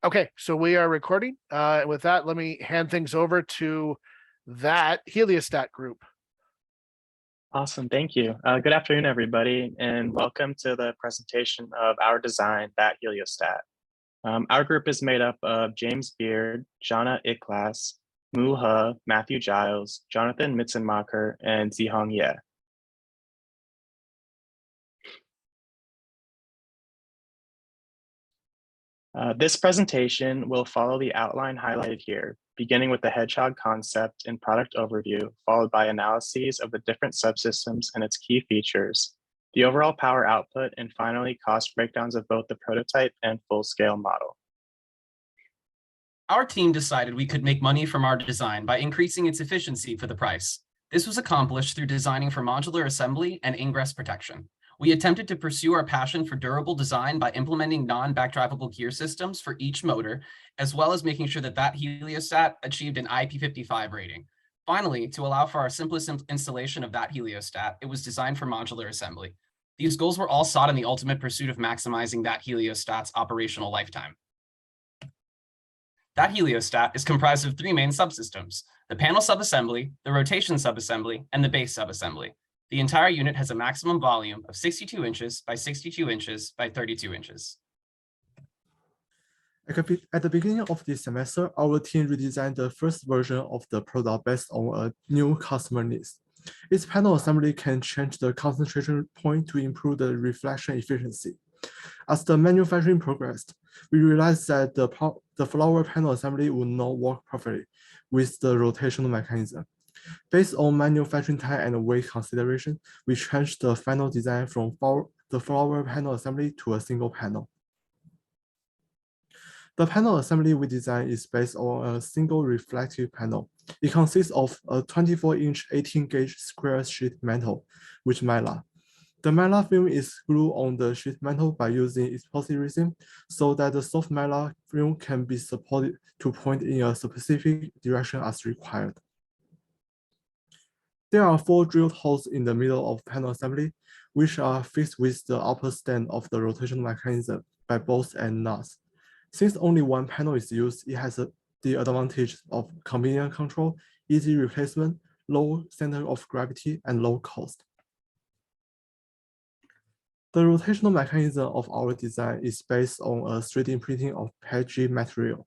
Okay, so we are recording. With that, let me hand things over to that Heliostat group. Awesome, thank you. Good afternoon, everybody, and welcome to the presentation of our design, that Heliostat. Our group is made up of James Beard, Jana Iklas, Mu He, Matthew Giles, Jonathan Mitzenmacher, and Zihong Ye. This presentation will follow the outline highlighted here, beginning with the hedgehog concept and product overview, followed by analyses of the different subsystems and its key features, the overall power output, and finally cost breakdowns of both the prototype and full-scale model. Our team decided we could make money from our design by increasing its efficiency for the price. This was accomplished through designing for modular assembly and ingress protection. We attempted to pursue our passion for durable design by implementing non-backdrivable gear systems for each motor, as well as making sure that Heliostat achieved an IP55 rating. Finally, to allow for our simplest installation of that Heliostat, it was designed for modular assembly. These goals were all sought in the ultimate pursuit of maximizing that Heliostat's operational lifetime. That Heliostat is comprised of three main subsystems: the panel subassembly, the rotation subassembly, and the base subassembly. The entire unit has a maximum volume of 62 inches by 62 inches by 32 inches. At the beginning of this semester, our team redesigned the first version of the product based on a new customer needs. Its panel assembly can change the concentration point to improve the reflection efficiency. As the manufacturing progressed, we realized that the flower panel assembly would not work perfectly with the rotational mechanism. Based on manufacturing time and weight consideration, we changed the final design from the flower panel assembly to a single panel. The panel assembly we designed is based on a single reflective panel. It consists of a 24-inch 18-gauge square sheet metal with Mylar. The Mylar film is glued on the sheet metal by using epoxy resin so that the soft Mylar film can be supported to point in a specific direction as required. There are 4 drilled holes in the middle of panel assembly, which are fixed with the upper stand of the rotational mechanism by bolts and nuts. Since only one panel is used, it has the advantage of convenient control, easy replacement, low center of gravity, and low cost. The rotational mechanism of our design is based on a 3D printing of PETG material.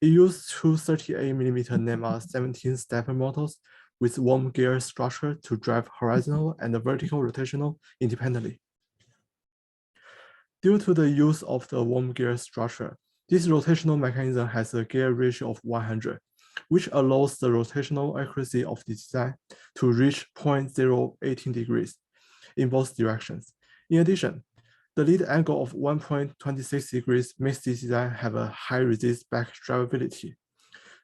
It used two 38mm NEMA 17 stepper motors with worm gear structure to drive horizontal and vertical rotational independently. Due to the use of the worm gear structure, this rotational mechanism has a gear ratio of 100, which allows the rotational accuracy of the design to reach 0.018 degrees in both directions. In addition, the lead angle of 1.26 degrees makes this design have a high resist back drivability.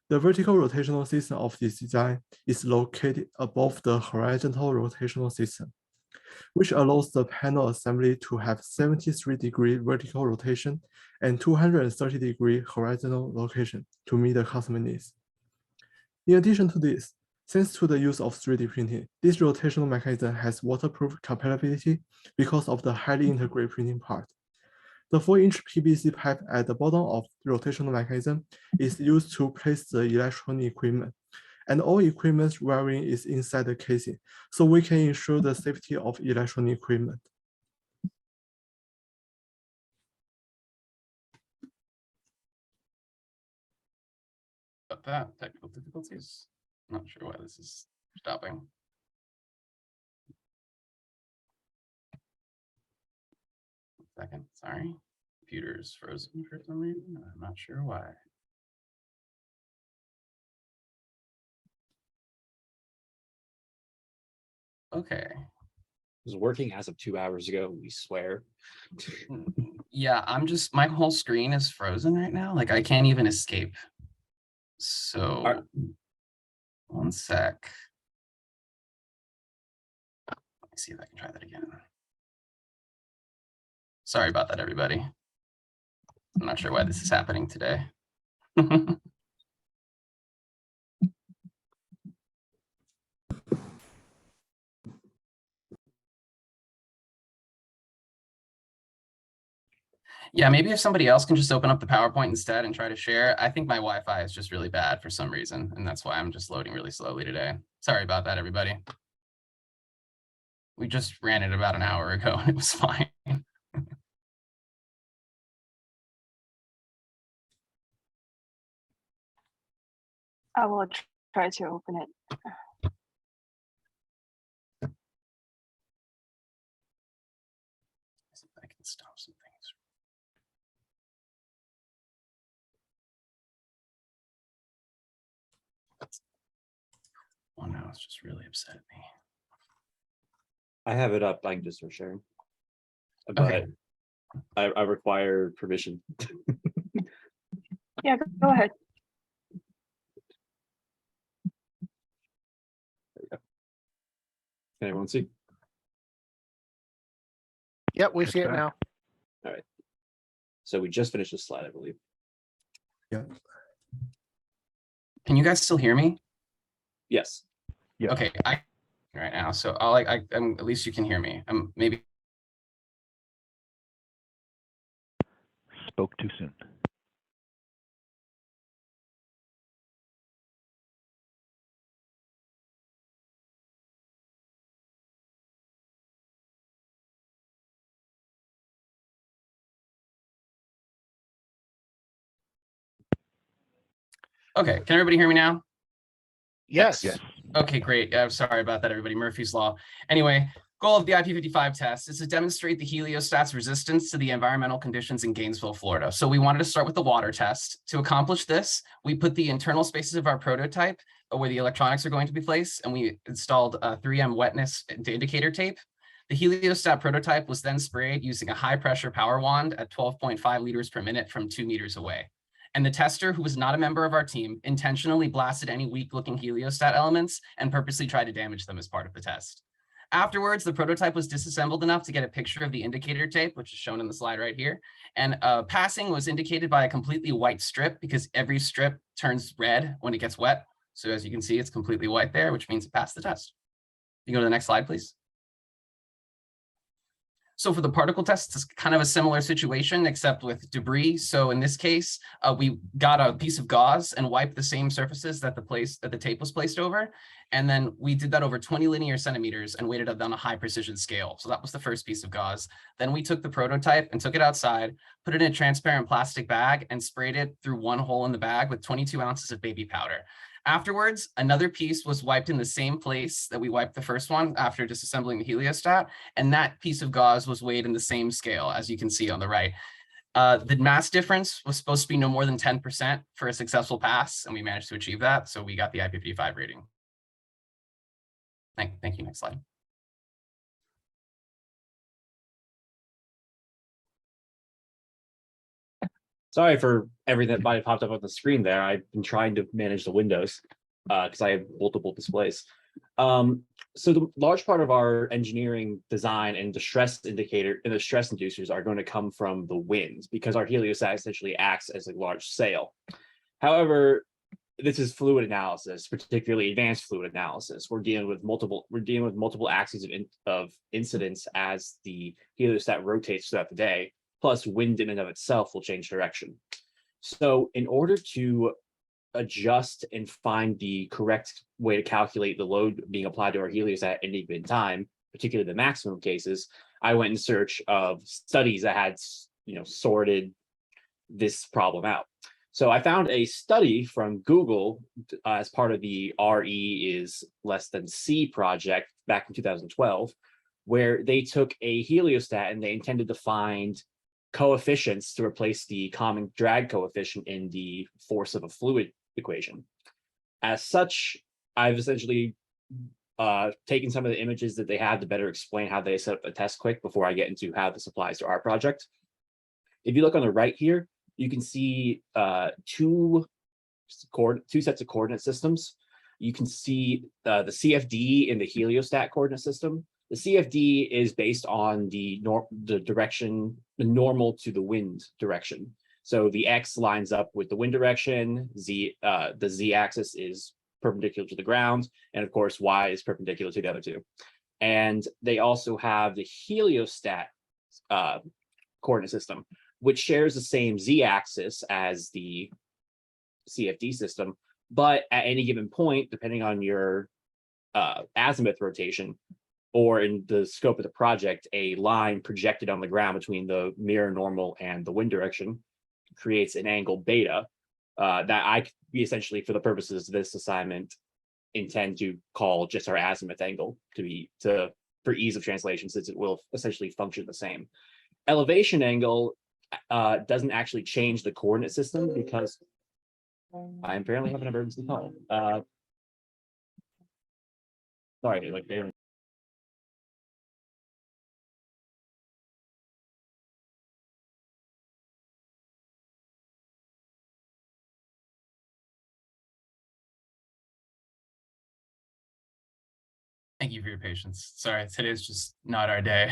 The vertical rotational system of this design is located above the horizontal rotational system, which allows the panel assembly to have 73-degree vertical rotation and 230-degree horizontal rotation to meet the customer needs. In addition to this, thanks to the use of 3D printing, this rotational mechanism has waterproof compatibility because of the highly integrated printing part. The 4-inch PVC pipe at the bottom of the rotational mechanism is used to place the electronic equipment, and all equipment wiring is inside the casing, so we can ensure the safety of electronic equipment. About that, technical difficulties. I'm not sure why this is stopping. Second, sorry. Computer's frozen for some reason. I'm not sure why. Okay. It was working as of 2 hours ago, we swear. Yeah, my whole screen is frozen right now. Like I can't even escape. So one sec. Let me see if I can try that again. Sorry about that, everybody. I'm not sure why this is happening today. Yeah, maybe if somebody else can just open up the PowerPoint instead and try to share. I think my Wi-Fi is just really bad for some reason, and that's why I'm just loading really slowly today. Sorry about that, everybody. We just ran it about an hour ago and it was fine. I will try to open it. See if I can stop some things. Oh no, it's just really upset me. I have it up. I can just start sharing. But Okay. I require permission. Yeah, go ahead. Can everyone see? Yep, we see it now. So we just finished this slide, I believe. Yeah. Can you guys still hear me? Yes. Yeah. Okay, I right now. So at least you can hear me. Maybe. Spoke too soon. Okay, can everybody hear me now? Yes. Yes. Okay, great. I'm sorry about that, everybody. Murphy's Law. Anyway, goal of the IP55 test is to demonstrate the heliostat's resistance to the environmental conditions in Gainesville, Florida. So we wanted to start with the water test. To accomplish this, we put the internal spaces of our prototype where the electronics are going to be placed, and we installed 3M wetness indicator tape. The heliostat prototype was then sprayed using a high pressure power wand at 12.5 liters per minute from 2 meters away. And the tester, who was not a member of our team, intentionally blasted any weak-looking heliostat elements and purposely tried to damage them as part of the test. Afterwards, the prototype was disassembled enough to get a picture of the indicator tape, which is shown in the slide right here. And passing was indicated by a completely white strip because every strip turns red when it gets wet. So as you can see, it's completely white there, which means it passed the test. You go to the next slide, please. So for the particle test, it's kind of a similar situation, except with debris. So in this case, we got a piece of gauze and wiped the same surfaces that the tape was placed over. And then we did that over 20 linear centimeters and weighted it on a high precision scale. So that was the first piece of gauze. Then we took the prototype and took it outside, put it in a transparent plastic bag and sprayed it through one hole in the bag with 22 ounces of baby powder. Afterwards, another piece was wiped in the same place that we wiped the first one after disassembling the heliostat, and that piece of gauze was weighed in the same scale, as you can see on the right. The mass difference was supposed to be no more than 10% for a successful pass, and we managed to achieve that, so we got the IP55 rating. Thank you. Next slide. Sorry for everything that might have popped up on the screen there. I've been trying to manage the windows because I have multiple displays. So the large part of our engineering design and the stress indicator and the stress inducers are going to come from the wind because our heliostat essentially acts as a large sail. However, this is fluid analysis, particularly advanced fluid analysis. We're dealing with multiple axes of incidence as the heliostat rotates throughout the day. Plus, wind in and of itself will change direction. So in order to adjust and find the correct way to calculate the load being applied to our heliostat at any given time, particularly the maximum cases, I went in search of studies that had sorted this problem out. So I found a study from Google as part of the RE is less than C project back in 2012, where they took a heliostat and they intended to find coefficients to replace the common drag coefficient in the force of a fluid equation. As such, I've essentially taken some of the images that they had to better explain how they set up a test quick before I get into how this applies to our project. If you look on the right here, you can see two sets of coordinate systems. You can see the CFD in the heliostat coordinate system. The CFD is based on the direction, the normal to the wind direction. So the X lines up with the wind direction, the Z-axis is perpendicular to the ground, and of course, Y is perpendicular to the other two. And they also have the heliostat coordinate system, which shares the same z-axis as the CFD system, but at any given point, depending on your azimuth rotation, or in the scope of the project, a line projected on the ground between the mirror normal and the wind direction creates an angle beta that we essentially, for the purposes of this assignment, intend to call just our azimuth angle for ease of translation, since it will essentially function the same. Elevation angle doesn't actually change the coordinate system because I apparently have an emergency call. Sorry, like they. Thank you for your patience. Sorry, today's just not our day.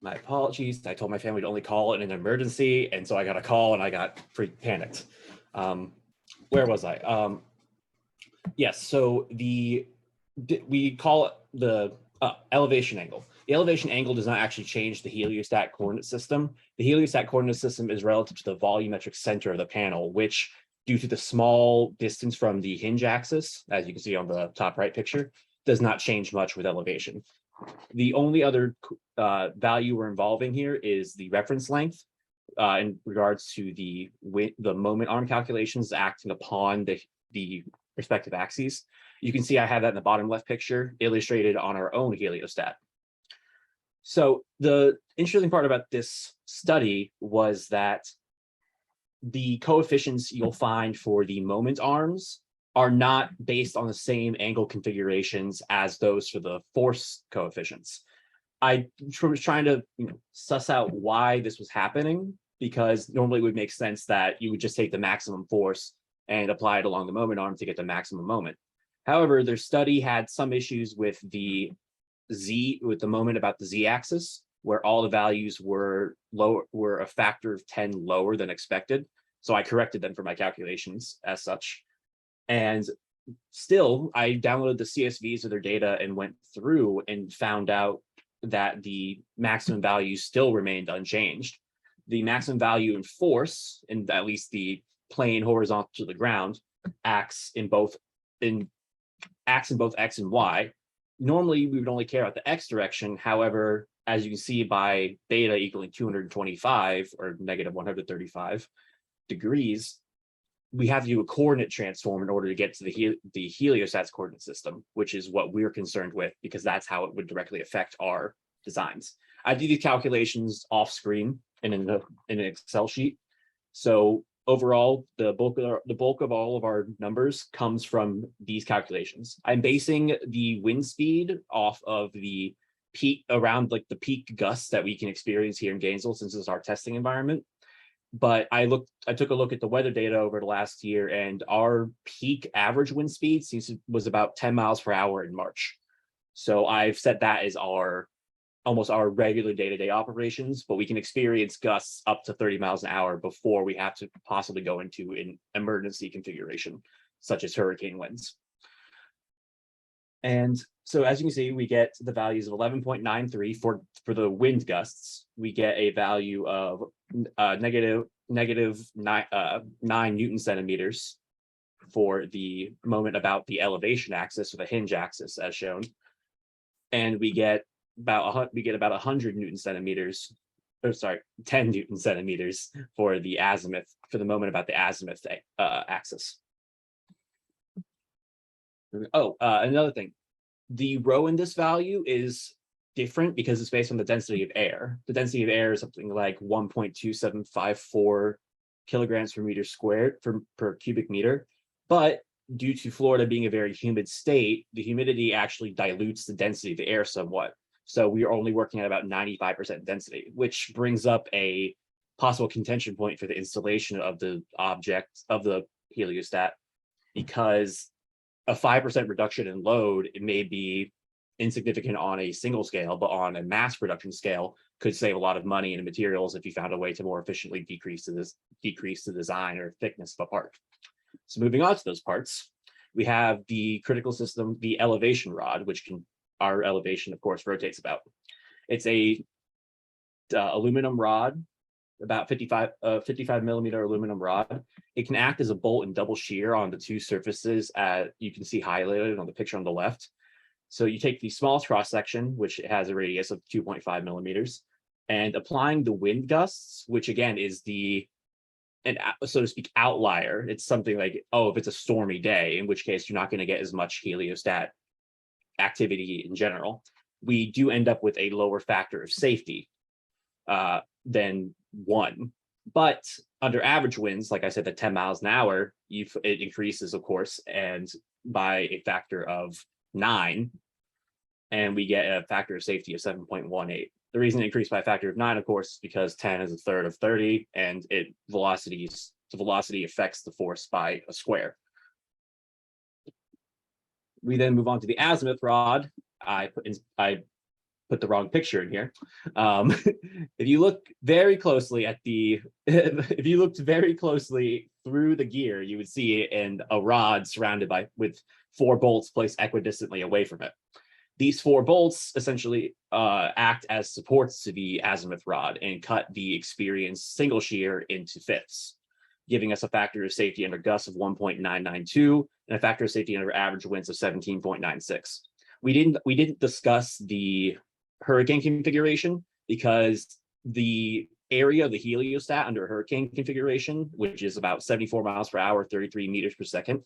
My apologies. I told my family to only call in an emergency, and so I got a call and I got panicked. Where was I? Yes, so we call it the elevation angle. The elevation angle does not actually change the heliostat coordinate system. The heliostat coordinate system is relative to the volumetric center of the panel, which, due to the small distance from the hinge axis, as you can see on the top right picture, does not change much with elevation. The only other value we're involving here is the reference length in regards to the moment arm calculations acting upon the respective axes. You can see I have that in the bottom left picture illustrated on our own heliostat. So the interesting part about this study was that the coefficients you'll find for the moment arms are not based on the same angle configurations as those for the force coefficients. I was trying to suss out why this was happening, because normally it would make sense that you would just take the maximum force and apply it along the moment arm to get the maximum moment. However, their study had some issues with the moment about the z-axis, where all the values were a factor of 10 lower than expected. So I corrected them for my calculations as such. And still, I downloaded the CSVs of their data and went through and found out that the maximum value still remained unchanged. The maximum value in force, in at least the plane horizontal to the ground, acts in both X and Y. Normally, we would only care about the X direction. However, as you can see by beta equaling 225 or negative 135 degrees, we have to do a coordinate transform in order to get to the heliostat's coordinate system, which is what we're concerned with, because that's how it would directly affect our designs. I do these calculations off screen and in an Excel sheet. So overall, the bulk of all of our numbers comes from these calculations. I'm basing the wind speed off of the peak around like the peak gusts that we can experience here in Gainesville, since it's our testing environment. But I took a look at the weather data over the last year, and our peak average wind speed was about 10 miles per hour in March. So I've set that as almost our regular day-to-day operations, but we can experience gusts up to 30 miles an hour before we have to possibly go into an emergency configuration, such as hurricane winds. And so as you can see, we get the values of 11.93 for the wind gusts. We get a value of negative 9 Newton centimeters for the moment about the elevation axis or the hinge axis as shown. And we get about 100 Newton centimeters, or sorry, 10 Newton centimeters for the azimuth, for the moment about the azimuth axis. Oh, another thing, the rho in this value is different because it's based on the density of air. The density of air is something like 1.2754 kilograms per meter squared per cubic meter. But due to Florida being a very humid state, the humidity actually dilutes the density of the air somewhat. So we are only working at about 95% density, which brings up a possible contention point for the installation of the heliostat, because a 5% reduction in load, it may be insignificant on a single scale, but on a mass production scale could save a lot of money in materials if you found a way to more efficiently decrease the design or thickness of a part. So moving on to those parts, we have the critical system, the elevation rod, which our elevation, of course, rotates about. It's a aluminum rod, about 55 millimeter aluminum rod. It can act as a bolt and double shear on the two surfaces you can see highlighted on the picture on the left. So you take the smallest cross section, which has a radius of 2.5 millimeters, and applying the wind gusts, which again is so to speak, outlier. It's something like, oh, if it's a stormy day, in which case you're not going to get as much heliostat activity in general. We do end up with a lower factor of safety than 1. But under average winds, like I said, at 10 miles an hour, it increases, of course, and by a factor of 9, and we get a factor of safety of 7.18. The reason it increased by a factor of 9, of course, is because 10 is a third of 30, and the velocity affects the force by a square. We then move on to the azimuth rod. I put the wrong picture in here. If you look very closely at if you looked very closely through the gear, you would see a rod surrounded with 4 bolts placed equidistantly away from it. These 4 bolts essentially act as supports to the azimuth rod and cut the experienced single shear into fifths, giving us a factor of safety under gusts of 1.992 and a factor of safety under average winds of 17.96. We didn't discuss the hurricane configuration because the area of the heliostat under hurricane configuration, which is about 74 miles per hour, 33 meters per second,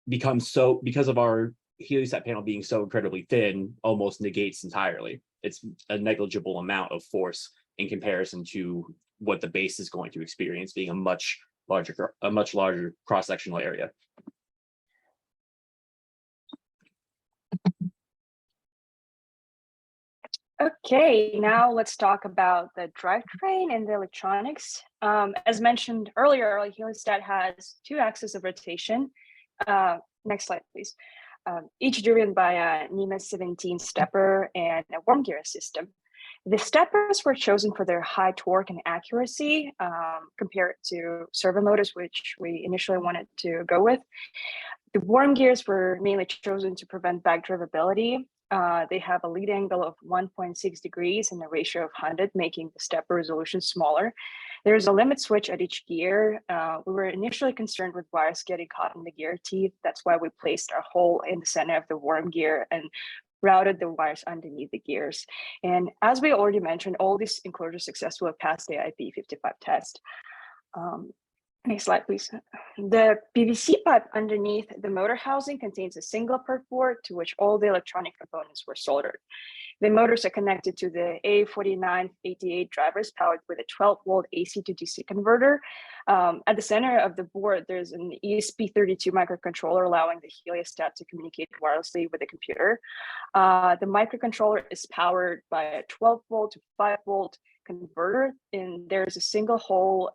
because of our heliostat panel being so incredibly thin, almost negates entirely. It's a negligible amount of force in comparison to what the base is going to experience, being a much larger cross-sectional area. Okay, now let's talk about the drivetrain and the electronics. As mentioned earlier, our heliostat has 2 axes of rotation. Next slide, please. Each driven by a NEMA 17 stepper and a worm gear system. The steppers were chosen for their high torque and accuracy compared to servo motors, which we initially wanted to go with. The worm gears were mainly chosen to prevent back drivability. They have a lead angle of 1.6 degrees and a ratio of 100, making the stepper resolution smaller. There's a limit switch at each gear. We were initially concerned with wires getting caught in the gear teeth. That's why we placed our hole in the center of the worm gear and routed the wires underneath the gears. And as we already mentioned, all these enclosures successfully passed the IP55 test. Next slide, please. The PVC pipe underneath the motor housing contains a single perf board to which all the electronic components were soldered. The motors are connected to the A4988 drivers powered with a 12-volt AC to DC converter. At the center of the board, there's an ESP32 microcontroller allowing the heliostat to communicate wirelessly with the computer. The microcontroller is powered by a 12-volt to 5-volt converter, and there's a single hole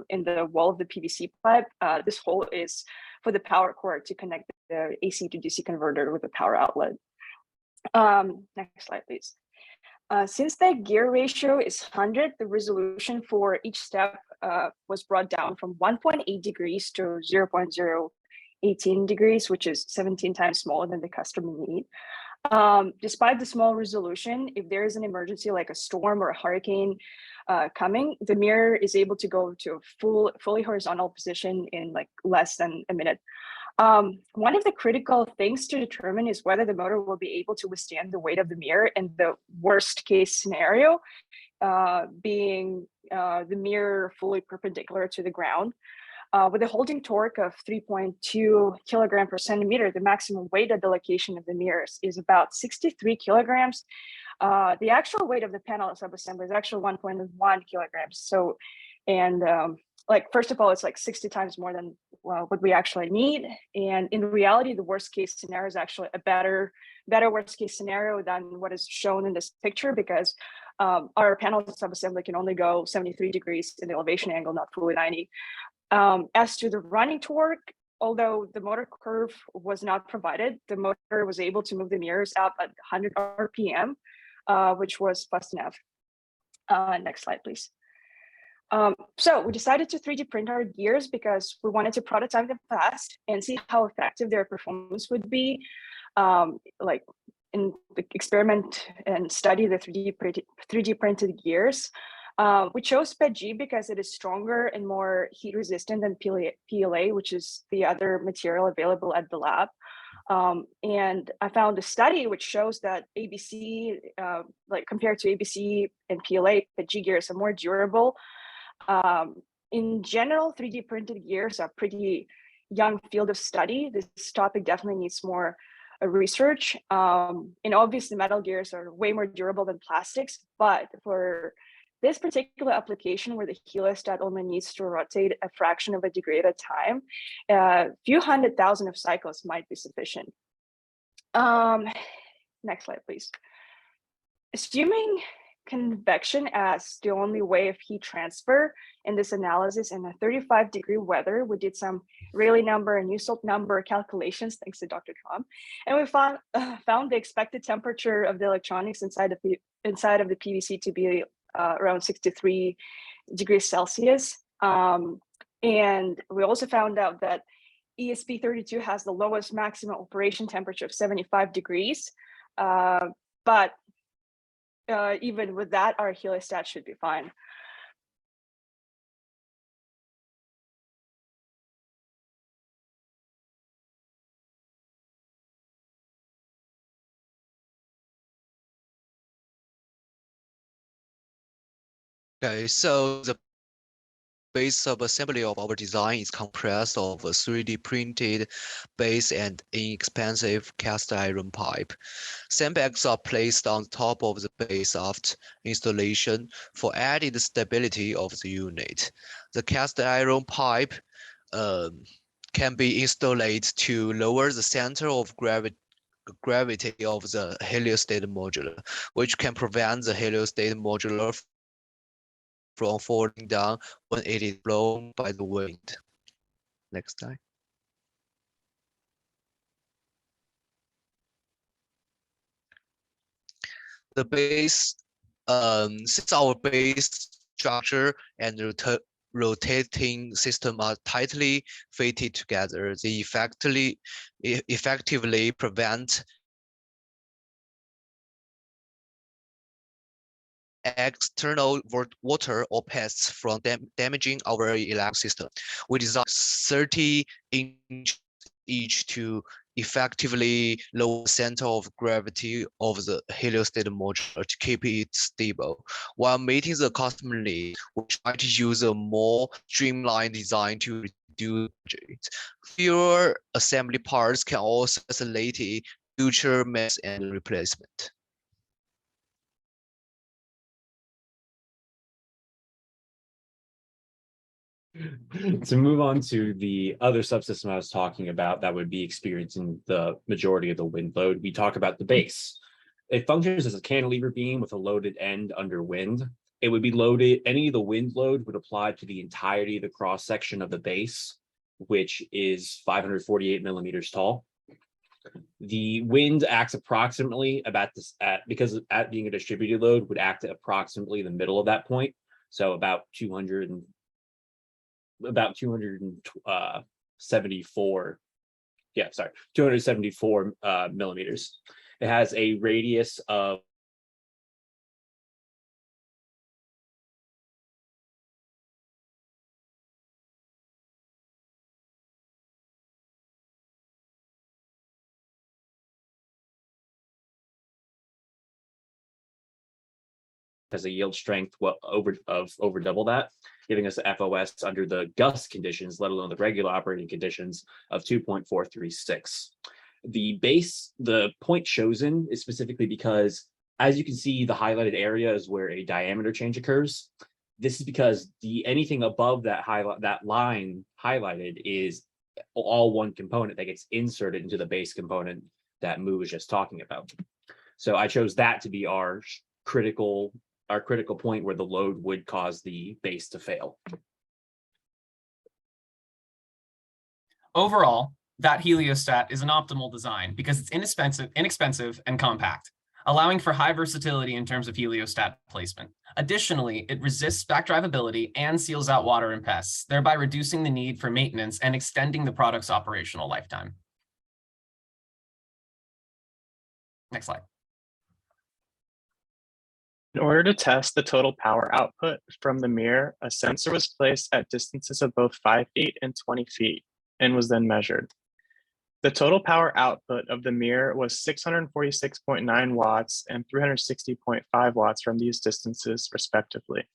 in the wall of the PVC pipe. This hole is for the power cord to connect the AC to DC converter with the power outlet. Next slide, please. Since the gear ratio is 100, the resolution for each step was brought down from 1.8 degrees to 0.018 degrees, which is 17 times smaller than the customer need. Despite the small resolution, if there is an emergency like a storm or a hurricane coming, the mirror is able to go to a fully horizontal position in like less than a minute. One of the critical things to determine is whether the motor will be able to withstand the weight of the mirror in the worst case scenario, being the mirror fully perpendicular to the ground. With a holding torque of 3.2 kilogram per centimeter, the maximum weight at the location of the mirrors is about 63 kilograms. The actual weight of the panel subassembly is actually 1.1 kilograms. So, and first of all, it's like 60 times more than what we actually need. And in reality, the worst case scenario is actually a better worst case scenario than what is shown in this picture, because our panel subassembly can only go 73 degrees in the elevation angle, not fully 90. As to the running torque, although the motor curve was not provided, the motor was able to move the mirrors up at 100 RPM, which was fast enough. Next slide, please. So we decided to 3D print our gears because we wanted to prototype them fast and see how effective their performance would be. in the experiment and study the 3D printed gears. We chose PETG because it is stronger and more heat resistant than PLA, which is the other material available at the lab. And I found a study which shows that ABC, like compared to ABC and PLA, PETG gears are more durable. In general, 3D printed gears are pretty young field of study. This topic definitely needs more research. And obviously metal gears are way more durable than plastics, but for this particular application where the heliostat only needs to rotate a fraction of a degree at a time, a few 100,000 of cycles might be sufficient. Next slide, please. Assuming convection as the only way of heat transfer in this analysis in a 35-degree weather, we did some Rayleigh number and Nusselt number calculations, thanks to Dr. Trom, and we found the expected temperature of the electronics inside of the PVC to be around 63 degrees Celsius. And we also found out that ESP32 has the lowest maximum operation temperature of 75 degrees. But even with that, our heliostat should be fine. Okay, so the base subassembly of our design is comprised of a 3D printed base and inexpensive cast iron pipe. Sandbags are placed on top of the base after installation for added stability of the unit. The cast iron pipe can be installed to lower the center of gravity of the heliostat modular, which can prevent the heliostat modular from falling down when it is blown by the wind. Next slide. The base, since our base structure and rotating system are tightly fitted together, they effectively prevent external water or pests from damaging our electrical system. We designed 30 inch each to effectively lower the center of gravity of the heliostat modular to keep it stable. While meeting the customer need, we try to use a more streamlined design to reduce budget. Fewer assembly parts can also facilitate future mess and replacement. To move on to the other subsystem I was talking about that would be experiencing the majority of the wind load, we talk about the base. It functions as a cantilever beam with a loaded end under wind. It would be loaded, any of the wind load would apply to the entirety of the cross section of the base, which is 548 millimeters tall. The wind acts approximately about this because at being a distributed load would act at approximately the middle of that point. So about 274 millimeters. It has a radius of has a yield strength over double that, giving us a FOS under the gust conditions, let alone the regular operating conditions, of 2.436. The point chosen is specifically because, as you can see, the highlighted area is where a diameter change occurs. This is because anything above that line highlighted is all one component that gets inserted into the base component that Mu was just talking about. So I chose that to be our critical point where the load would cause the base to fail. Overall, that heliostat is an optimal design because it's inexpensive and compact, allowing for high versatility in terms of heliostat placement. Additionally, it resists backdrivability and seals out water and pests, thereby reducing the need for maintenance and extending the product's operational lifetime. Next slide. In order to test the total power output from the mirror, a sensor was placed at distances of both 5 feet and 20 feet and was then measured. The total power output of the mirror was 646.9 watts and 360.5 watts from these distances, respectively.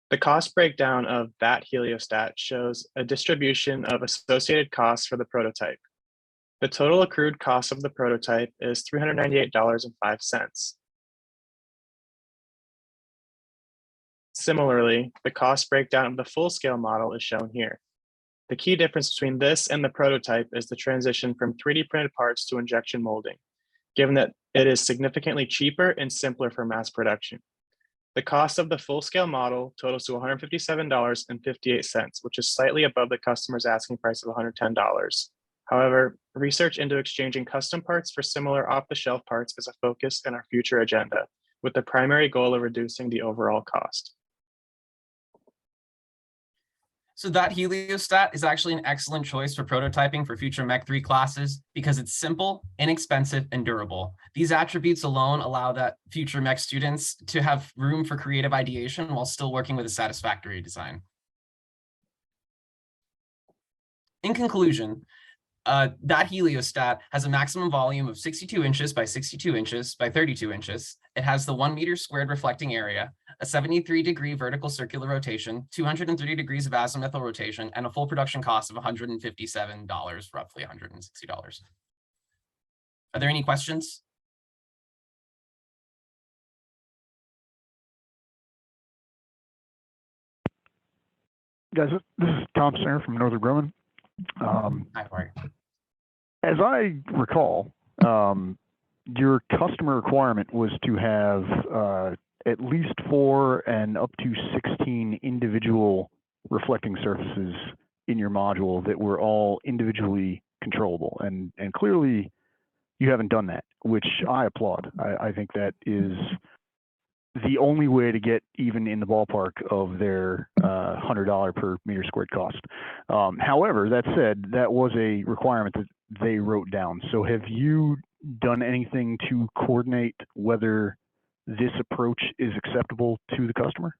The cost breakdown of that heliostat shows a distribution of associated costs for the prototype. The total accrued cost of the prototype is $398.05. Similarly, the cost breakdown of the full-scale model is shown here. The key difference between this and the prototype is the transition from 3D printed parts to injection molding, given that it is significantly cheaper and simpler for mass production. The cost of the full-scale model totals to $157.58, which is slightly above the customer's asking price of $110. However, research into exchanging custom parts for similar off-the-shelf parts is a focus in our future agenda, with the primary goal of reducing the overall cost. So that heliostat is actually an excellent choice for prototyping for future Mech 3 classes because it's simple, inexpensive, and durable. These attributes alone allow that future Mech students to have room for creative ideation while still working with a satisfactory design. In conclusion, that heliostat has a maximum volume of 62 inches by 62 inches by 32 inches. It has the 1 meter squared reflecting area, a 73-degree vertical circular rotation, 230 degrees of azimuthal rotation, and a full production cost of $157, roughly $160. Are there any questions? Guys, this is Tom Singer from Northern Grumman. Hi, Corey. As I recall, your customer requirement was to have at least 4 and up to 16 individual reflecting surfaces in your module that were all individually controllable. And clearly you haven't done that, which I applaud. I think that is the only way to get even in the ballpark of their $100 per meter squared cost. However, that said, that was a requirement that they wrote down. So have you done anything to coordinate whether this approach is acceptable to the customer?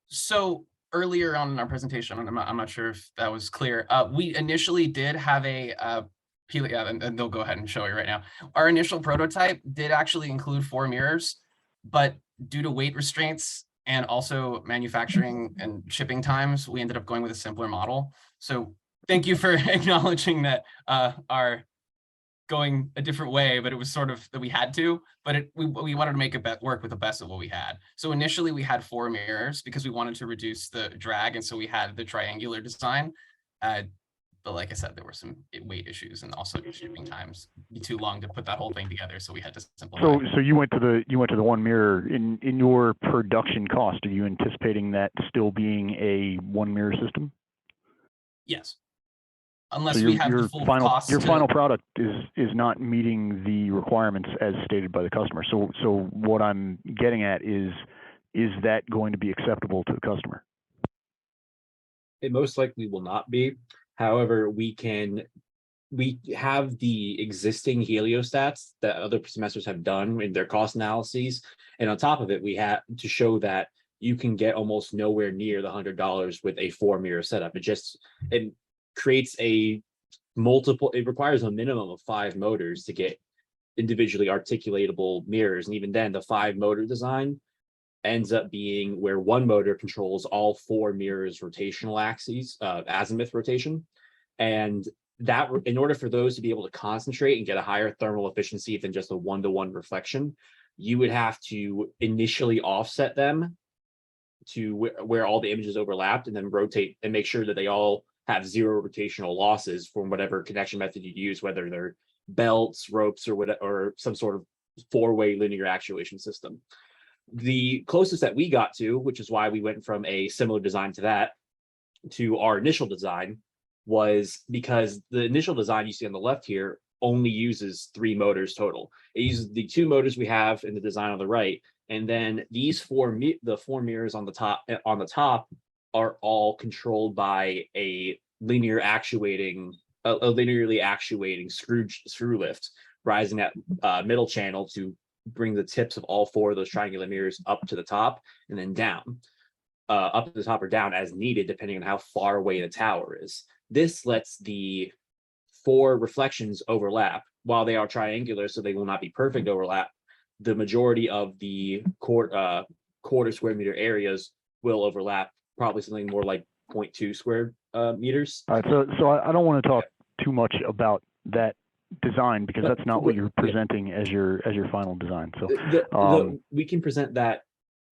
So earlier on in our presentation, and I'm not sure if that was clear, we initially did have a and they'll go ahead and show you right now. Our initial prototype did actually include 4 mirrors, but due to weight restraints and also manufacturing and shipping times, we ended up going with a simpler model. So thank you for acknowledging that our going a different way, but it was sort of that we had to, but we wanted to make it work with the best of what we had. So initially we had 4 mirrors because we wanted to reduce the drag. And so we had the triangular design. But like I said, there were some weight issues and also shipping times be too long to put that whole thing together. So we had to simplify. So you went to the 1 mirror in your production cost. Are you anticipating that still being a 1 mirror system? Yes. Unless so we have the full cost. Your final product is not meeting the requirements as stated by the customer. So what I'm getting at is that going to be acceptable to the customer? It most likely will not be. However, we have the existing heliostats that other semesters have done in their cost analyses. And on top of it, we have to show that you can get almost nowhere near the $100 with a 4 mirror setup. It creates it requires a minimum of 5 motors to get individually articulatable mirrors. And even then, the 5 motor design ends up being where 1 motor controls all 4 mirrors rotational axes, azimuth rotation. And that, in order for those to be able to concentrate and get a higher thermal efficiency than just a 1-to-1 reflection, you would have to initially offset them to where all the images overlapped and then rotate and make sure that they all have 0 rotational losses from whatever connection method you use, whether they're belts, ropes, or some sort of 4-way linear actuation system. The closest that we got to, which is why we went from a similar design to that, to our initial design, was because the initial design you see on the left here only uses 3 motors total. It uses the 2 motors we have in the design on the right, and then these 4 mirrors on the top are all controlled by a linear actuating, a linearly actuating screw lift rising that middle channel to bring the tips of all 4 of those triangular mirrors up to the top and then down, up to the top or down as needed, depending on how far away the tower is. This lets the 4 reflections overlap while they are triangular, so they will not be perfect overlap. The majority of the quarter square meter areas will overlap, probably something more like 0.2 square meters. All right, so I don't want to talk too much about that design because that's not what you're presenting as your final design. So we can present that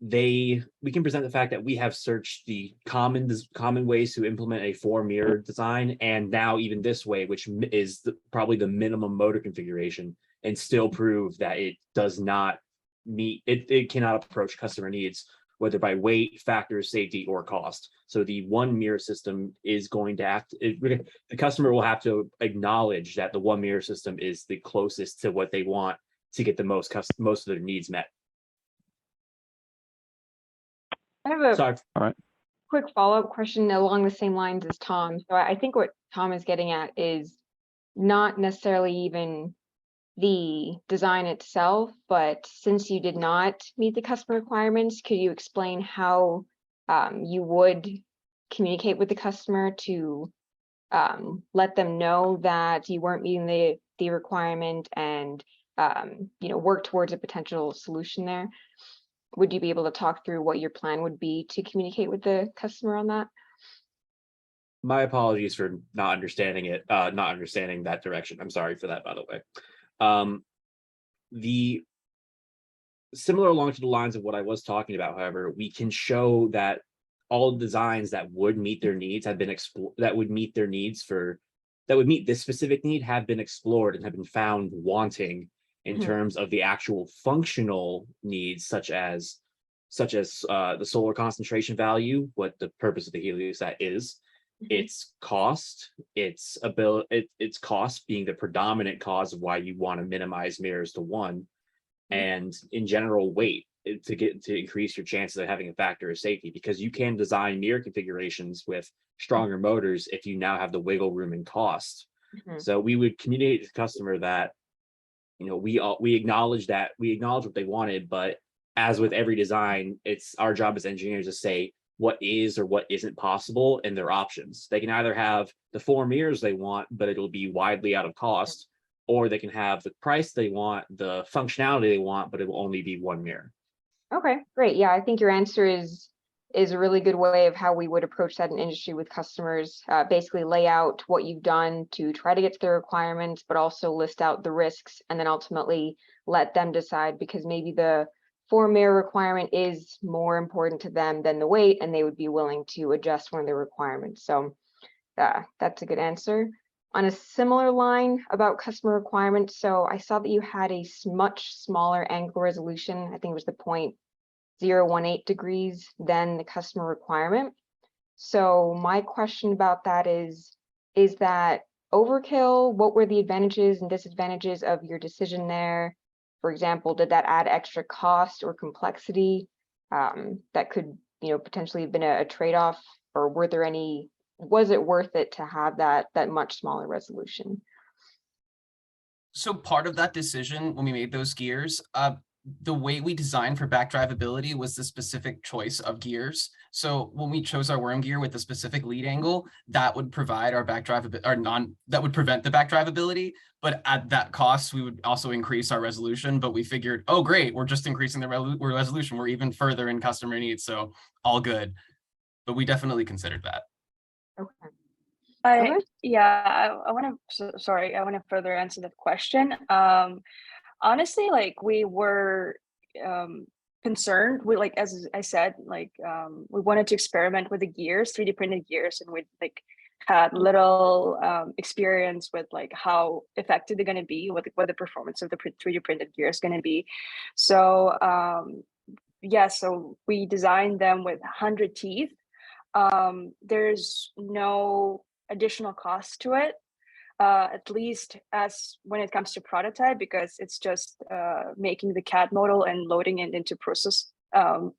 we can present the fact that we have searched the common ways to implement a 4 mirror design, and now even this way, which is probably the minimum motor configuration, and still prove that it does not meet it cannot approach customer needs, whether by weight, factors, safety, or cost. So the 1 mirror system is going to have to, the customer will have to acknowledge that the 1 mirror system is the closest to what they want to get the most of their needs met. I have Sorry. all right. quick follow-up question along the same lines as Tom. So I think what Tom is getting at is not necessarily even the design itself, but since you did not meet the customer requirements, could you explain how you would communicate with the customer to let them know that you weren't meeting the requirement and work towards a potential solution there? Would you be able to talk through what your plan would be to communicate with the customer on that? My apologies for not understanding that direction. I'm sorry for that, by the way. The similar along to the lines of what I was talking about, however, we can show that all designs that would meet their needs have been explored, that would meet this specific need have been explored and have been found wanting in terms of the actual functional needs, such as the solar concentration value, what the purpose of the heliostat is, its cost, its cost being the predominant cause of why you want to minimize mirrors to 1, and in general weight to increase your chances of having a factor of safety, because you can design mirror configurations with stronger motors if you now have the wiggle room and cost. So we would communicate to the customer that we acknowledge what they wanted, but as with every design, it's our job as engineers to say what is or what isn't possible and their options. They can either have the 4 mirrors they want, but it'll be widely out of cost, or they can have the price they want, the functionality they want, but it will only be 1 mirror. Okay, great. Yeah, I think your answer is a really good way of how we would approach that in industry with customers. Basically lay out what you've done to try to get to their requirements, but also list out the risks and then ultimately let them decide, because maybe the 4 mirror requirement is more important to them than the weight, and they would be willing to adjust one of their requirements. So that's a good answer. On a similar line about customer requirements, so I saw that you had a much smaller angle resolution. I think it was the 0.018 degrees than the customer requirement. So my question about that is that overkill? What were the advantages and disadvantages of your decision there? For example, did that add extra cost or complexity that could potentially have been a trade-off, or was it worth it to have that much smaller resolution? So part of that decision when we made those gears, the way we designed for backdrivability was the specific choice of gears. So when we chose our worm gear with the specific lead angle, that would provide our that would prevent the backdrivability. But at that cost, we would also increase our resolution. But we figured, oh, great, we're just increasing the resolution. We're even further in customer needs. So all good. But we definitely considered that. Okay. I want to further answer that question. Honestly, we were concerned. As I said, we wanted to experiment with the gears, 3D printed gears, and we had little experience with how effective they're going to be, what the performance of the 3D printed gear is going to be. So so we designed them with 100 teeth. There's no additional cost to it, at least as when it comes to prototype, because it's just making the CAD model and loading it into process. But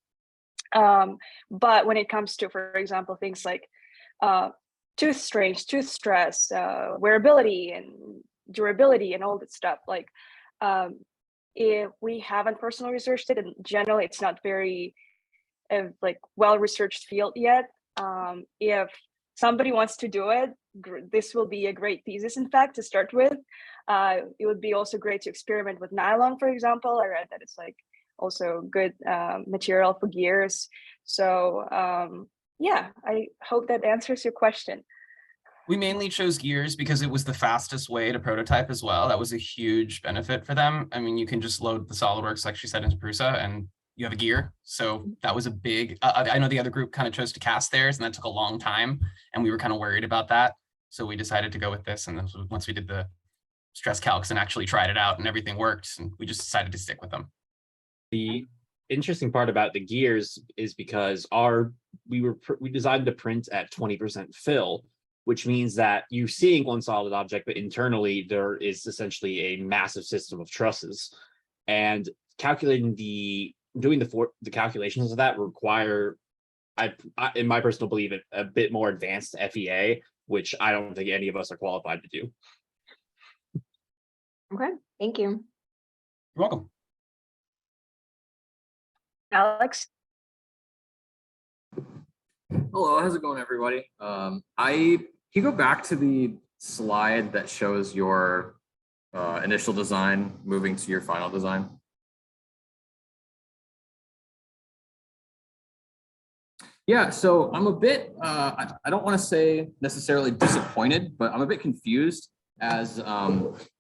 when it comes to, for example, things like tooth strains, tooth stress, wearability and durability and all that stuff. Like if we haven't personally researched it, and generally it's not very like well-researched field yet. If somebody wants to do it, this will be a great thesis, in fact, to start with. It would be also great to experiment with nylon, for example. I read that it's like also good material for gears. So yeah, I hope that answers your question. We mainly chose gears because it was the fastest way to prototype as well. That was a huge benefit for them. I mean, you can just load the SolidWorks, like she said, into Prusa, and you have a gear. So that was a big, I know the other group kind of chose to cast theirs, and that took a long time, and we were kind of worried about that. So we decided to go with this. And then once we did the stress calcs and actually tried it out and everything worked, and we just decided to stick with them. The interesting part about the gears is because we designed the print at 20% fill, which means that you're seeing one solid object, but internally there is essentially a massive system of trusses. And doing the calculations of that require, in my personal belief, a bit more advanced FEA, which I don't think any of us are qualified to do. Okay, thank you. You're welcome. Alex? Hello, how's it going, everybody? Can you go back to the slide that shows your initial design moving to your final design? Yeah, so I'm a bit, I don't want to say necessarily disappointed, but I'm a bit confused as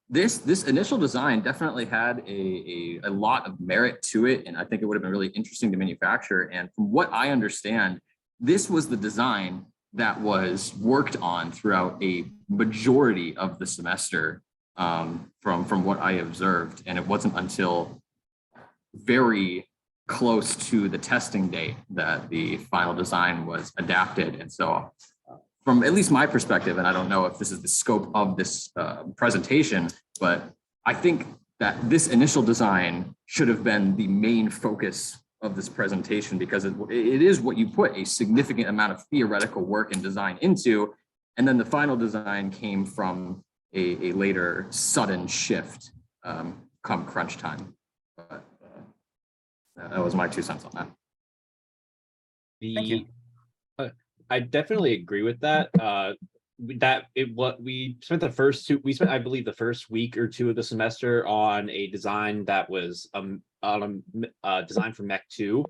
this initial design definitely had a lot of merit to it, and I think it would have been really interesting to manufacture. And from what I understand, this was the design that was worked on throughout a majority of the semester, from what I observed. And it wasn't until very close to the testing date that the final design was adapted. And so from at least my perspective, and I don't know if this is the scope of this presentation, but I think that this initial design should have been the main focus of this presentation, because it is what you put a significant amount of theoretical work and design into. And then the final design came from a later sudden shift come crunch time. But that was my 2 cents on that. Thank you. I definitely agree with that. We spent I believe the first week or 2 of the semester on a design that was on a design for Mech 2.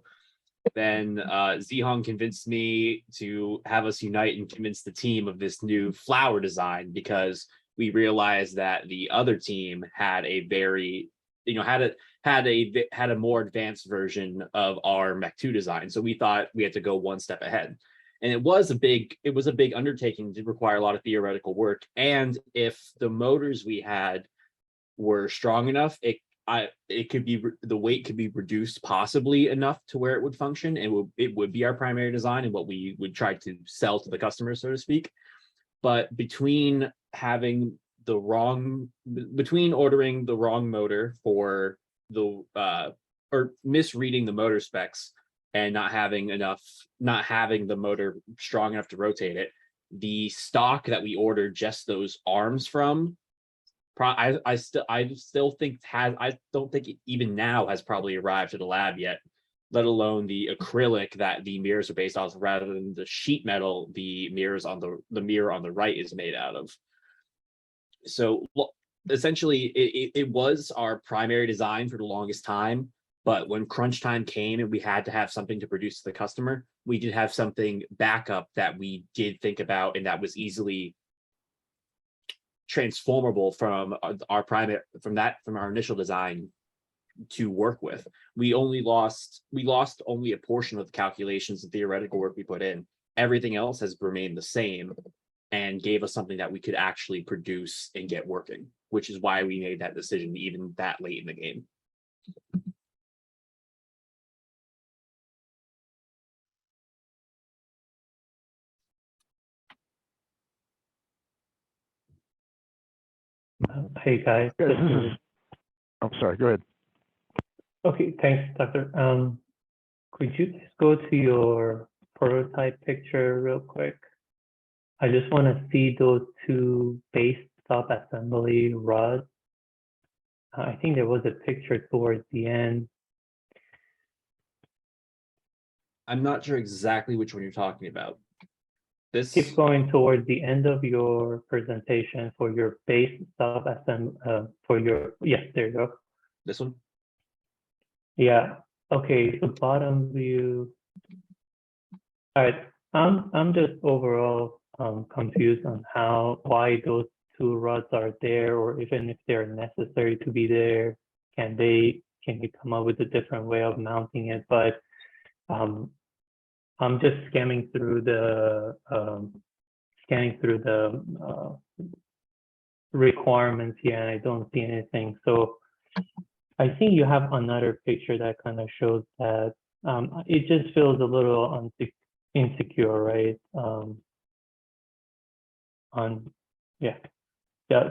Then Zihong convinced me to have us unite and convince the team of this new flower design, because we realized that the other team had a very, had a more advanced version of our Mech 2 design. So we thought we had to go one step ahead. And it was a big undertaking, to require a lot of theoretical work. And if the motors we had were strong enough, the weight could be reduced possibly enough to where it would function, and it would be our primary design and what we would try to sell to the customer, so to speak. But between ordering the wrong motor for or misreading the motor specs, and not having the motor strong enough to rotate it, the stock that we ordered just those arms from, I don't think it even now has probably arrived to the lab yet, let alone the acrylic that the mirrors are based off, rather than the sheet metal the mirror on the right is made out of. So essentially it was our primary design for the longest time. But when crunch time came and we had to have something to produce to the customer, we did have something backup that we did think about, and that was easily transformable from our initial design to work with. We lost only a portion of the calculations and theoretical work we put in. Everything else has remained the same and gave us something that we could actually produce and get working, which is why we made that decision even that late in the game. Hey guys, Yeah, I'm sorry, go ahead. Okay, thanks, Doctor. Could you just go to your prototype picture real quick? I just want to see those two base subassembly rods. I think there was a picture towards the end. I'm not sure exactly which one you're talking about. This, Keep going towards the end of your presentation for your base subassembly, for your, yes, there you go. this one? Yeah, okay, so bottom view. All right, I'm just overall confused on why those two rods are there, or even if they're necessary to be there. Can you come up with a different way of mounting it? But I'm just scanning through the requirements here, and I don't see anything. So I think you have another picture that kind of shows that it just feels a little insecure, right?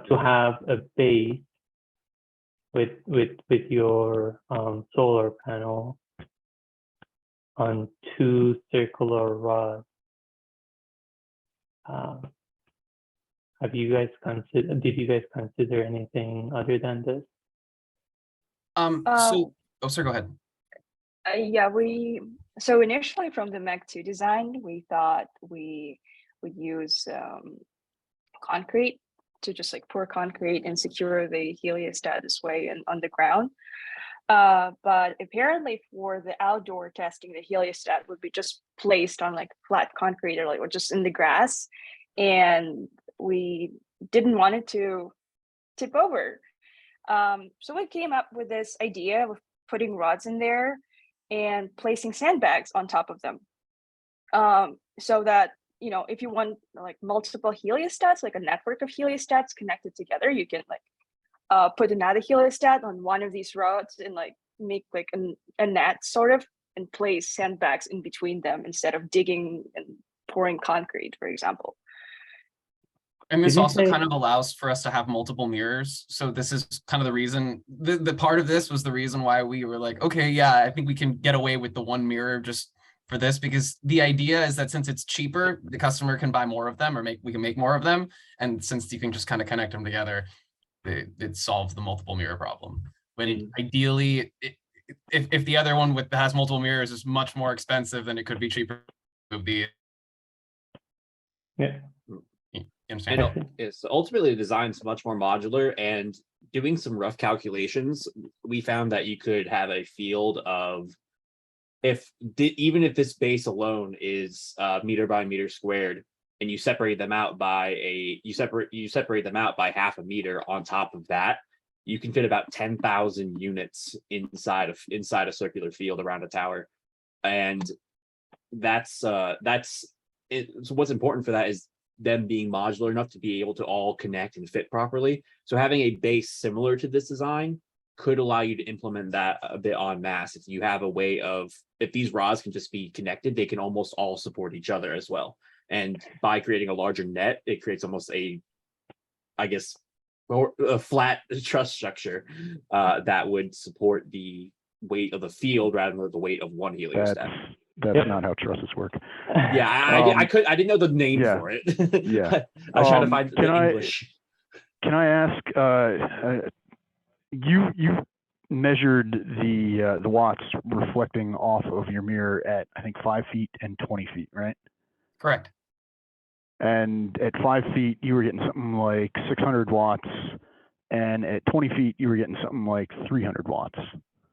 To have a base with your solar panel on two circular rods. Did you guys consider anything other than this? So, oh, sir, go ahead. Yeah, so initially from the Mech 2 design, we thought we would use concrete to just like pour concrete and secure the heliostat this way and on the ground. But apparently for the outdoor testing, the heliostat would be just placed on like flat concrete or just in the grass. And we didn't want it to tip over. So we came up with this idea of putting rods in there and placing sandbags on top of them. So that, if you want like multiple heliostats, like a network of heliostats connected together, you can like put another heliostat on one of these rods and like make like a net sort of, and place sandbags in between them instead of digging and pouring concrete, for example. And this also kind of allows for us to have multiple mirrors. So this is kind of the reason, the part of this was the reason why we were like, okay, yeah, I think we can get away with the one mirror just for this, because the idea is that since it's cheaper, the customer can buy more of them, or we can make more of them. And since you can just kind of connect them together, it solves the multiple mirror problem. But ideally, if the other one that has multiple mirrors is much more expensive, then it could be cheaper. It would be. Yeah. And it's ultimately the design's much more modular, and doing some rough calculations, we found that you could have a field of, even if this base alone is meter by meter squared, and you separate them out by half a meter on top of that, you can fit about 10,000 units inside a circular field around a tower. And that's it. So what's important for that is them being modular enough to be able to all connect and fit properly. So having a base similar to this design could allow you to implement that a bit en masse. If you have a way of, if these rods can just be connected, they can almost all support each other as well. And by creating a larger net, it creates almost a flat truss structure that would support the weight of the field rather than the weight of one heliostat. That's not how trusses work. Yeah, I didn't know the name for it. Yeah. I was trying to find the English. Can I ask, you measured the watts reflecting off of your mirror at, I think, 5 feet and 20 feet, right? Correct. And at 5 feet, you were getting something like 600 watts. And at 20 feet, you were getting something like 300 watts.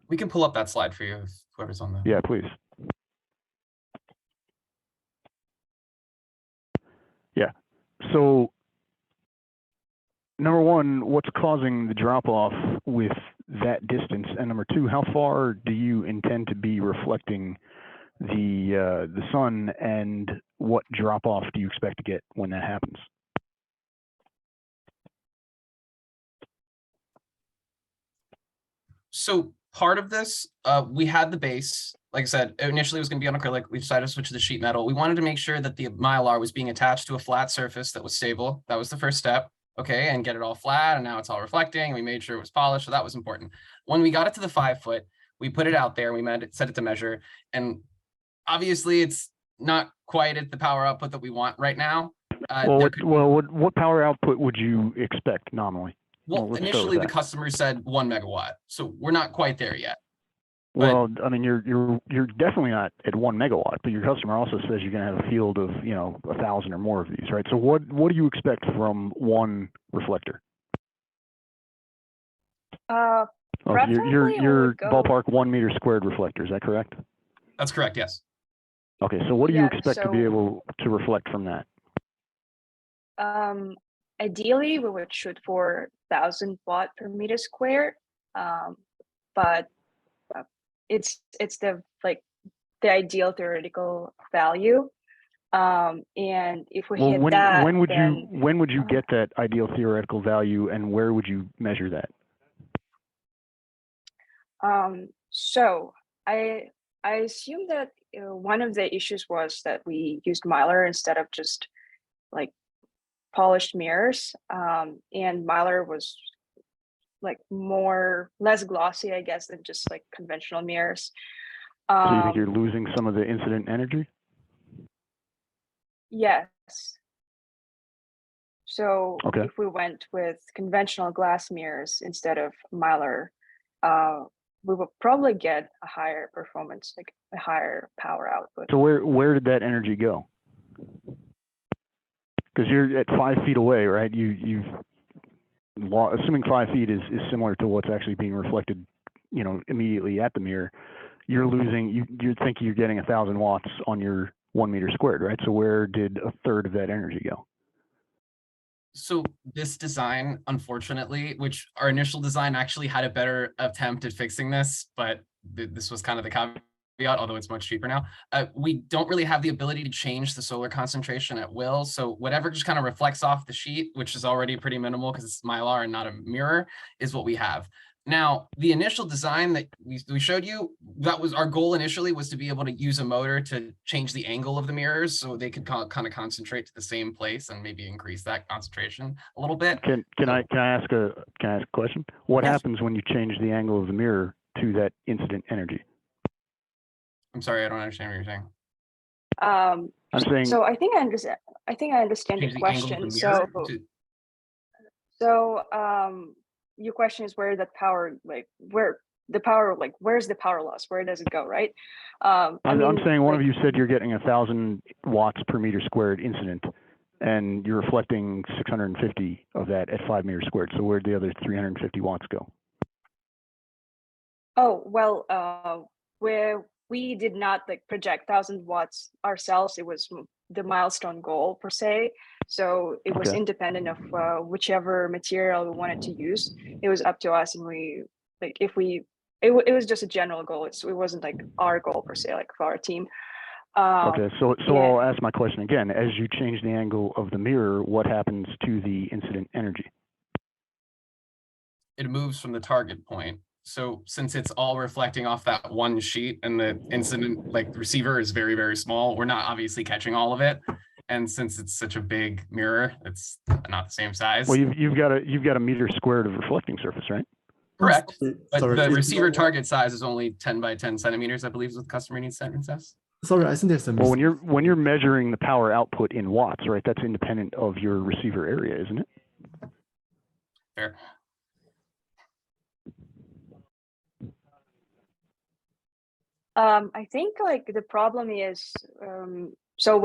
We can pull up that slide for you, if whoever's on the. Yeah, please. Yeah. So, number one, what's causing the drop off with that distance? And number two, how far do you intend to be reflecting the sun, and what drop off do you expect to get when that happens? So part of this, we had the base. Like I said, initially it was going to be on acrylic. We decided to switch to the sheet metal. We wanted to make sure that the Mylar was being attached to a flat surface that was stable. That was the first step. Okay, and get it all flat, and now it's all reflecting. We made sure it was polished, so that was important. When we got it to the 5 foot, we put it out there. We set it to measure, and obviously it's not quite at the power output that we want right now. Well, there could be- what power output would you expect nominally? well, let's start with initially the that. customer said 1 megawatt, so we're not quite there yet. But- Well, I mean, you're definitely not at 1 megawatt, but your customer also says you're going to have a field of 1,000 or more of these, right? So what do you expect from one reflector? Preferably we Your would go- ballpark 1 meter squared reflector, is that correct? That's correct, yes. Okay, so what do you Yeah, expect to be so- able to reflect from that? Ideally, we would shoot for 1,000 watt per meter squared, but it's the ideal theoretical value. And if we hit that, when would then, you get that ideal theoretical value, and where would you measure that? So I assume that one of the issues was that we used Mylar instead of just like polished mirrors, and Mylar was like less glossy, I guess, than just like conventional mirrors. So you think you're losing some of the incident energy? Yes. So Okay. if we went with conventional glass mirrors instead of Mylar, we would probably get a higher performance, like a higher power output. So where did that energy go? Because you're at 5 feet away, right? Assuming 5 feet is similar to what's actually being reflected, immediately at the mirror, you're losing. You're thinking you're getting 1,000 watts on your 1 meter squared, right? So where did a third of that energy go? So this design, unfortunately, which our initial design actually had a better attempt at fixing this, but this was kind of the caveat, although it's much cheaper now. We don't really have the ability to change the solar concentration at will. So whatever just kind of reflects off the sheet, which is already pretty minimal because it's Mylar and not a mirror, is what we have. Now, the initial design that we showed you, that was our goal initially, was to be able to use a motor to change the angle of the mirrors so they could kind of concentrate to the same place and maybe increase that concentration a little bit. Can I ask a question? What Yes. happens when you change the angle of the mirror to that incident energy? I'm sorry, I don't understand what you're saying. I'm saying. So I think I understand. I think I understand your Change the angle of question. the mirror to- Your question is where the power, where's the power loss? Where does it go, right? I'm saying one of you said you're getting 1,000 watts per meter squared incident, and you're reflecting 650 of that at 5 meters squared. So where'd the other 350 watts go? Oh, well, where we did not project 1,000 watts ourselves. It was the milestone goal per se. So it was Okay. independent of whichever material we wanted to use. It was up to us, and it was just a general goal. It wasn't like our goal per se, like for our team. Okay, so yeah. I'll ask my question again. As you change the angle of the mirror, what happens to the incident energy? It moves from the target point. So since it's all reflecting off that one sheet and the incident receiver is very, very small, we're not obviously catching all of it. And since it's such a big mirror, it's not the same size. Well, you've got a meter squared of reflecting surface, right? Correct. Sorry, But sorry, the it's receiver not- target size is only 10 by 10 centimeters, I believe, is what the customer needs to says. Sorry, I think there's a Well, when you're measuring the power output in watts, right? That's independent of your receiver area, isn't it? Fair. I think the problem is, so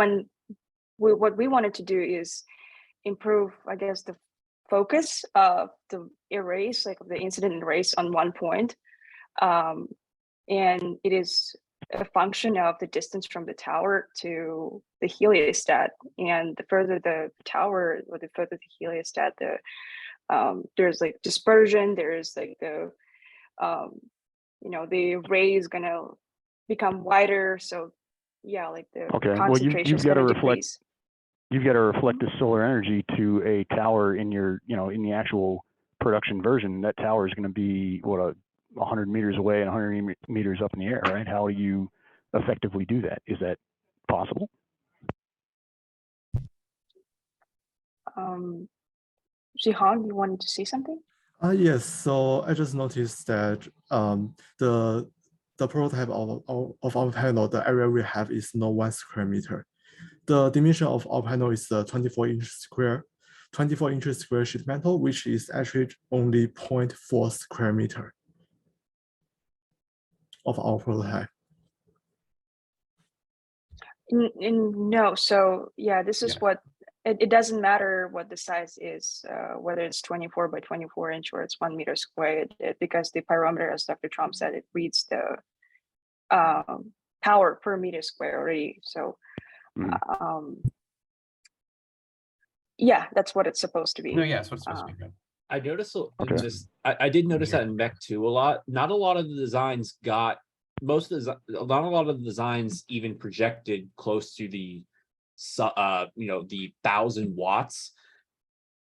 what we wanted to do is improve, I guess, the focus of the erase, of the incident erase on one point. And it is a function of the distance from the tower to the heliostat. And the further the tower, or the further the heliostat, there's dispersion, there's the ray is gonna become wider. So yeah, the concentration is gonna decrease. You've got to reflect the solar energy to a tower in your, in the actual production version. That tower is going to be 100 meters away and 100 meters up in the air, right? How do you effectively do that? Is that possible? Jihan, you wanted to say something? Yes, so I just noticed that the prototype of our panel, the area we have is not 1 square meter. The dimension of our panel is 24 inch square, 24 inches square sheet metal, which is actually only 0.4 square meter of our prototype. No, so yeah, this is Yeah. what it doesn't matter what the size is, whether it's 24 by 24 inch or it's 1 meter squared, because the pyrometer, as Dr. Trump said, it reads the power per meter square already. So yeah, that's what it's supposed to be. No, yeah, that's what it's supposed to be. Right? I noticed Okay. this. I did notice that in Mech 2 a lot. Not a lot of the designs got most of the not a lot of the designs even projected close to the the 1,000 watts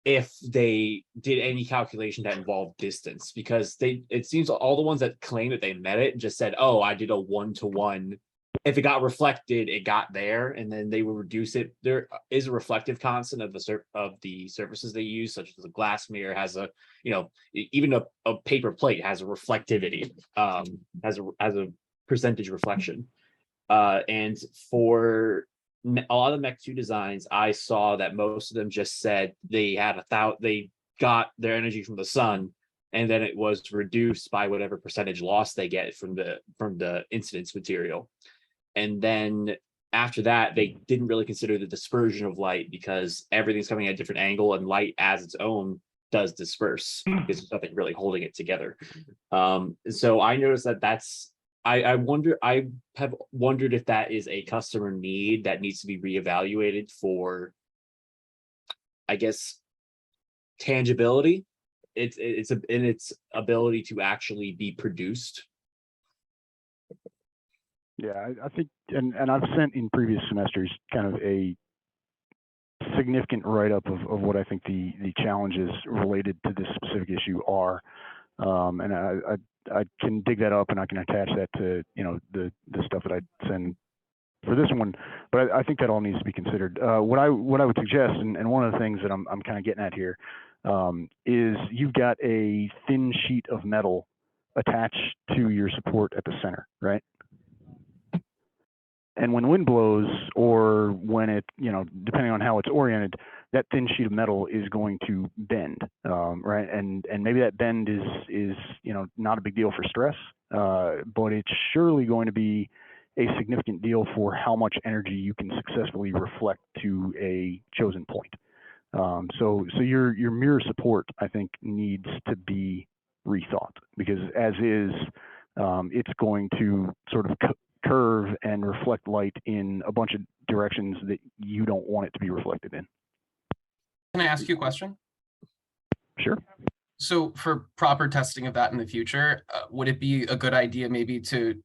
if they did any calculation that involved distance, because it seems all the ones that claim that they met it just said, oh, I did a 1-to-1. If it got reflected, it got there, and then they will reduce it. There is a reflective constant of the surfaces they use, such as a glass mirror has a, even a paper plate has a reflectivity, has a percentage reflection. And for a lot of the Mech 2 designs, I saw that most of them just said they got their energy from the sun, and then it was reduced by whatever percentage loss they get from the incidence material. And then after that, they didn't really consider the dispersion of light, because everything's coming at a different angle, and light as its own does disperse because there's nothing really holding it together. So I noticed I have wondered if that is a customer need that needs to be reevaluated for, I guess, tangibility. It's in its ability to actually be produced. Yeah, I think, and I've sent in previous semesters kind of a significant write-up of what I think the challenges related to this specific issue are, and I can dig that up and I can attach that to the stuff that I send for this one. But I think that all needs to be considered. What I would suggest, and one of the things that I'm kind of getting at here, is you've got a thin sheet of metal attached to your support at the center, right? And when wind blows, or when it, depending on how it's oriented, that thin sheet of metal is going to bend, right? And maybe that bend is not a big deal for stress, but it's surely going to be a significant deal for how much energy you can successfully reflect to a chosen point. So your mirror support, I think, needs to be rethought, because as is, it's going to sort of curve and reflect light in a bunch of directions that you don't want it to be reflected in. Can I ask you a question? Sure. So for proper testing of that in the future, would it be a good idea maybe to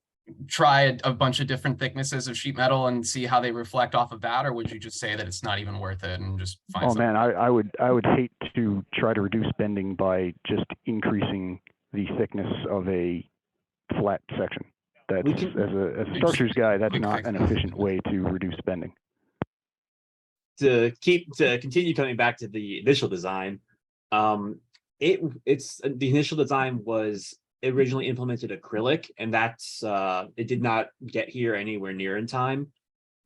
try a bunch of different thicknesses of sheet metal and see how they reflect off of that, or would you just say that it's not even worth it and just find something? Man, I would hate to try to reduce bending by just increasing the thickness of a flat section. That's, as a structures guy, that's not an efficient way to reduce bending. To continue coming back to the initial design, it's the initial design was originally implemented acrylic, and that's it did not get here anywhere near in time.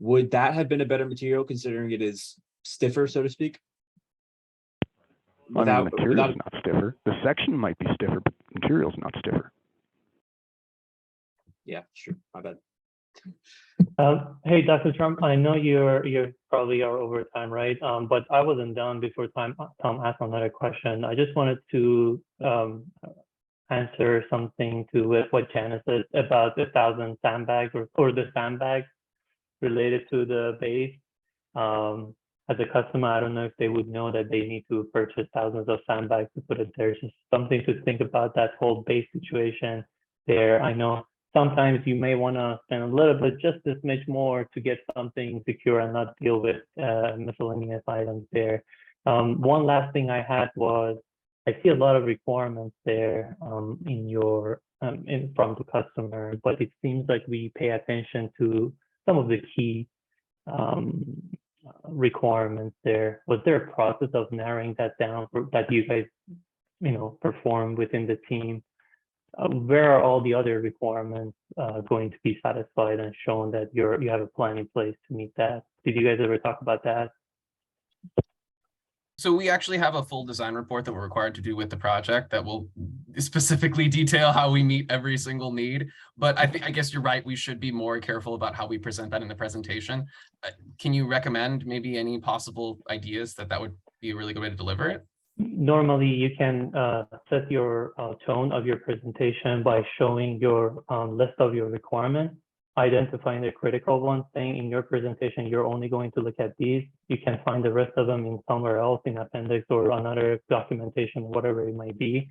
Would that have been a better material, considering it is stiffer, so to speak? The material is not stiffer. The section might be stiffer, but the material is not stiffer. Yeah, sure. My bad. Hey, Dr. Trump, I know you're probably are over time, right? But I wasn't done before Tom asked another question. I just wanted to answer something to what Janice said about the 1,000 sandbags or the sandbags related to the base. As a customer, I don't know if they would know that they need to purchase thousands of sandbags to put it there. Just something to think about, that whole base situation there. I know sometimes you may want to spend a little bit, just this much more, to get something secure and not deal with miscellaneous items there. One last thing I had was, I see a lot of requirements there in your from the customer, but it seems like we pay attention to some of the key requirements there. Was there a process of narrowing that down that you guys perform within the team where are all the other requirements going to be satisfied and shown that you have a plan in place to meet that? Did you guys ever talk about that? So we actually have a full design report that we're required to do with the project that will specifically detail how we meet every single need. But I guess you're right. We should be more careful about how we present that in the presentation. Can you recommend maybe any possible ideas that would be a really good way to deliver it? Normally, you can set your tone of your presentation by showing your list of your requirements, identifying the critical ones, saying in your presentation, you're only going to look at these. You can find the rest of them in somewhere else in appendix or another documentation, whatever it might be.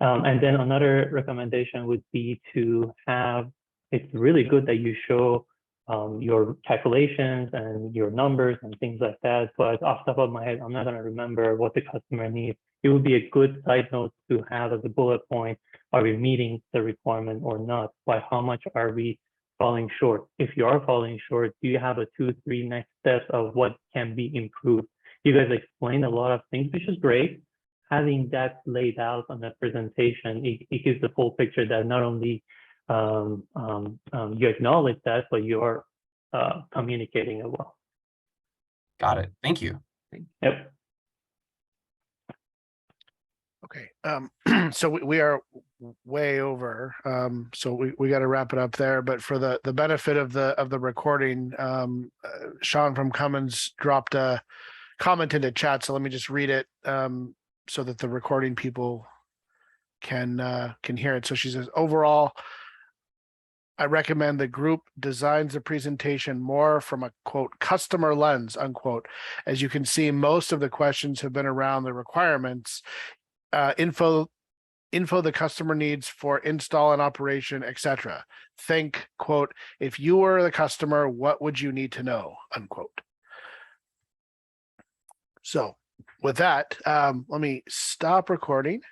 And then another recommendation would be to have, it's really good that you show your calculations and your numbers and things like that. But off the top of my head, I'm not going to remember what the customer needs. It would be a good side note to have as a bullet point, are we meeting the requirement or not? By how much are we falling short? If you are falling short, do you have a 2-3 next steps of what can be improved? You guys explained a lot of things, which is great. Having that laid out on the presentation, it gives the full picture that not only you acknowledge that, but you are communicating it well. Got it. Thank you. Yep. Okay. So we are way over. So we got to wrap it up there. But for the benefit of the recording, Sean from Cummins dropped a comment into chat. So let me just read it so that the recording people can hear it. So she says, overall, I recommend the group designs the presentation more from a quote customer lens unquote. As you can see, most of the questions have been around the requirements, info the customer needs for install and operation, etc. Think quote, if you were the customer, what would you need to know, unquote. So with that, let me stop recording.